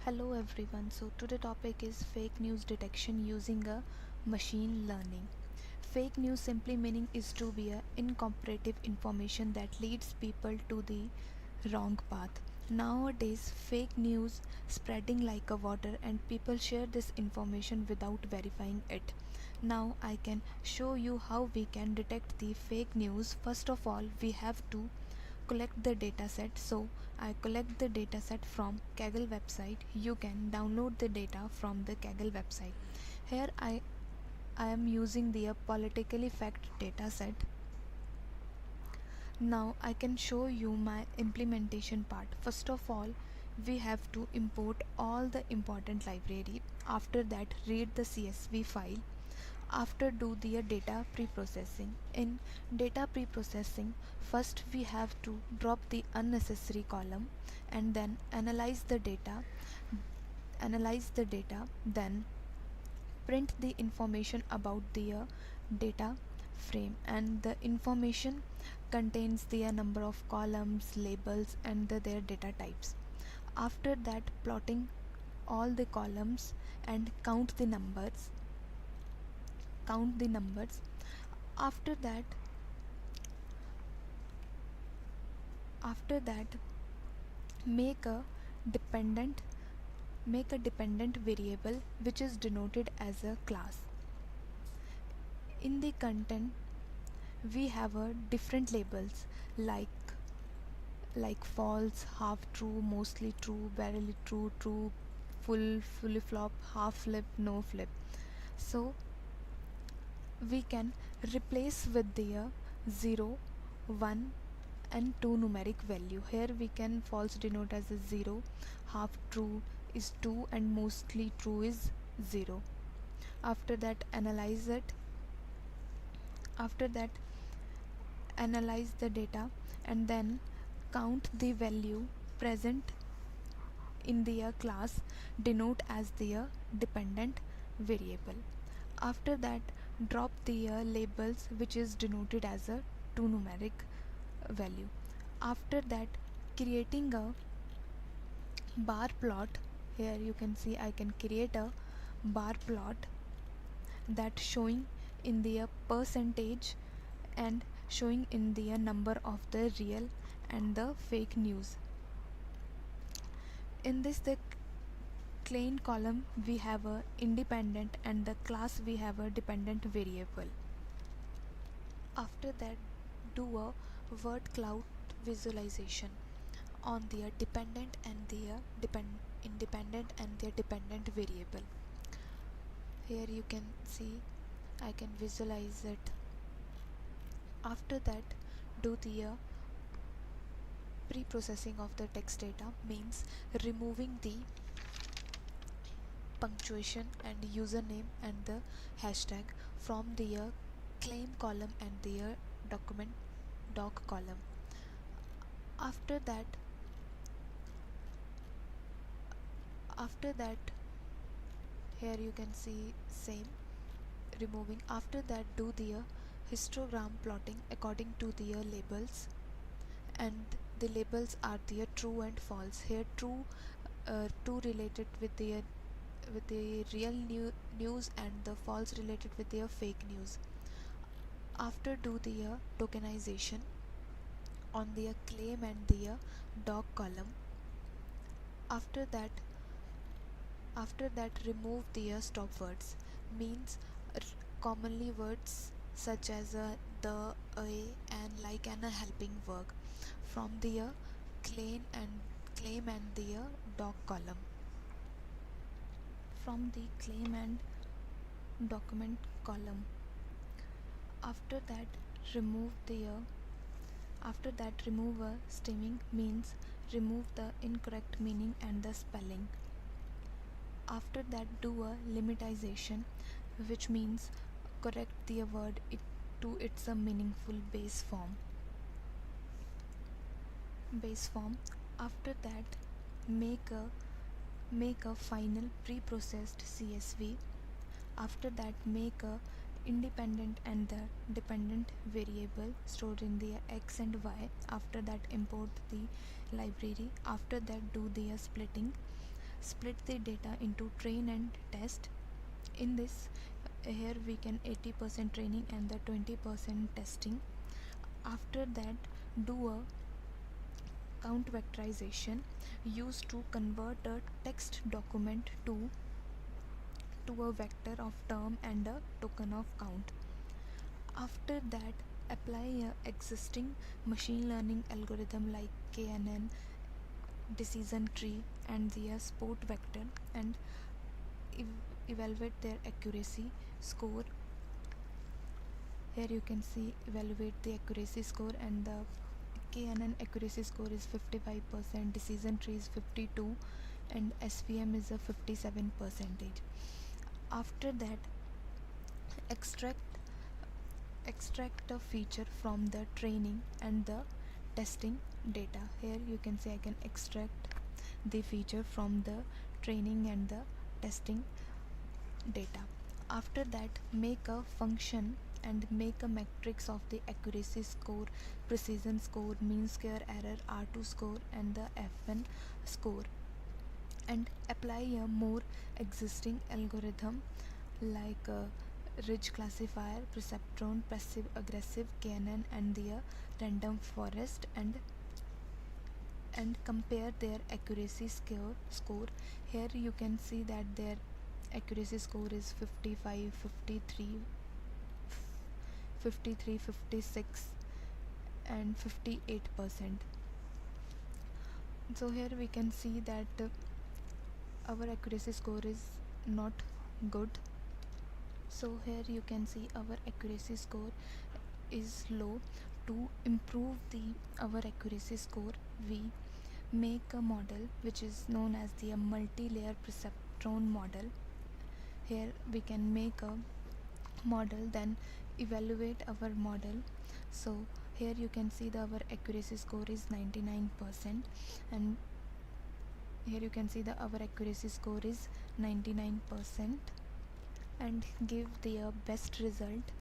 Hello everyone. So today topic is fake news detection using a machine learning. Fake news simply meaning is to be a incomparative information that leads people to the wrong path. Nowadays fake news spreading like a water and people share this information without verifying it. Now I can show you how we can detect the fake news. First of all, we have to collect the dataset. So I collect the dataset from Kaggle website. You can download the data from the Kaggle website. Here I am using the politically fact dataset. Now I can show you my implementation part. First of all, we have to import all the important library. After that, read the CSV file. After do the data pre-processing. In data pre-processing, first we have to drop the unnecessary column and then analyze the data, then print the information about the data frame, and the information contains the number of columns, labels, and their data types. After that, plotting all the columns and count the numbers. After that make a dependent variable which is denoted as a class. In the content we have a different labels like false, half true, mostly true, barely true, true, fully flop, half flip, no flip. So we can replace with the 0, 1 and 2 numeric value. Here we can false denote as a 0, half true is 2 and mostly true is 0. After that analyze the data and then count the value present in the class, denote as the dependent variable. After that, drop the labels which is denoted as a 2 numeric value. After that, creating a bar plot. Here you can see I can create a bar plot that showing in the percentage and showing in the number of the real and the fake news. In this the claim column we have a independent and the class we have a dependent variable. After that, do a word cloud visualization on the dependent and the independent and the dependent variable. Here you can see I can visualize it. After that, do the pre-processing of the text data, means removing the punctuation and username and the hashtag from the claim column and the document doc column. After that here you can see same removing. After that, do the histogram plotting according to the labels, and the labels are the true and false. Here true related with the real news and the false related with the fake news. After do the tokenization on the claim and the doc column. After that remove the stop words, means commonly words such as the, a, and like and a helping work from the claim and the doc column. From the claim and document column. After that remove stemming, means remove the incorrect meaning and the spelling. After that, do a limmatization, which means correct the word to its a meaningful base form. After that, make a final pre-processed CSV. After that, make a independent and the dependent variable stored in the x and y. After that, import the library. After that, do the splitting. split the data into train and test. In this, here we can 80% training and the 20% testing. After that, do a count vectorization used to convert a text document to a vector of term and a token of count. After that, apply a existing machine learning algorithm like KNN, decision tree and the sport vector, and evaluate their accuracy score. Here you can see evaluate the accuracy score, and the KNN accuracy score is 55%, decision tree is 52, and SVM is a 57%. After that, extract a feature from the training and the testing data. Here you can see I can extract the feature from the training and the testing data. After that, make a function and make a matrix of the accuracy score, precision score, mean square error, R2 score and the F1 score, and apply a more existing algorithm like ridge classifier, perceptron, passive aggressive, KNN and the random forest, and compare their accuracy score. Here you can see that their accuracy score is 55, 53, 56 and 58%. So here we can see that our accuracy score is not good. So here you can see our accuracy score is low. To improve our accuracy score, we make a model which is known as the multi-layer perceptron model. Here we can make a model, then evaluate our model. So here you can see our accuracy score is 99%, and here you can see our accuracy score is 99%, and give the best result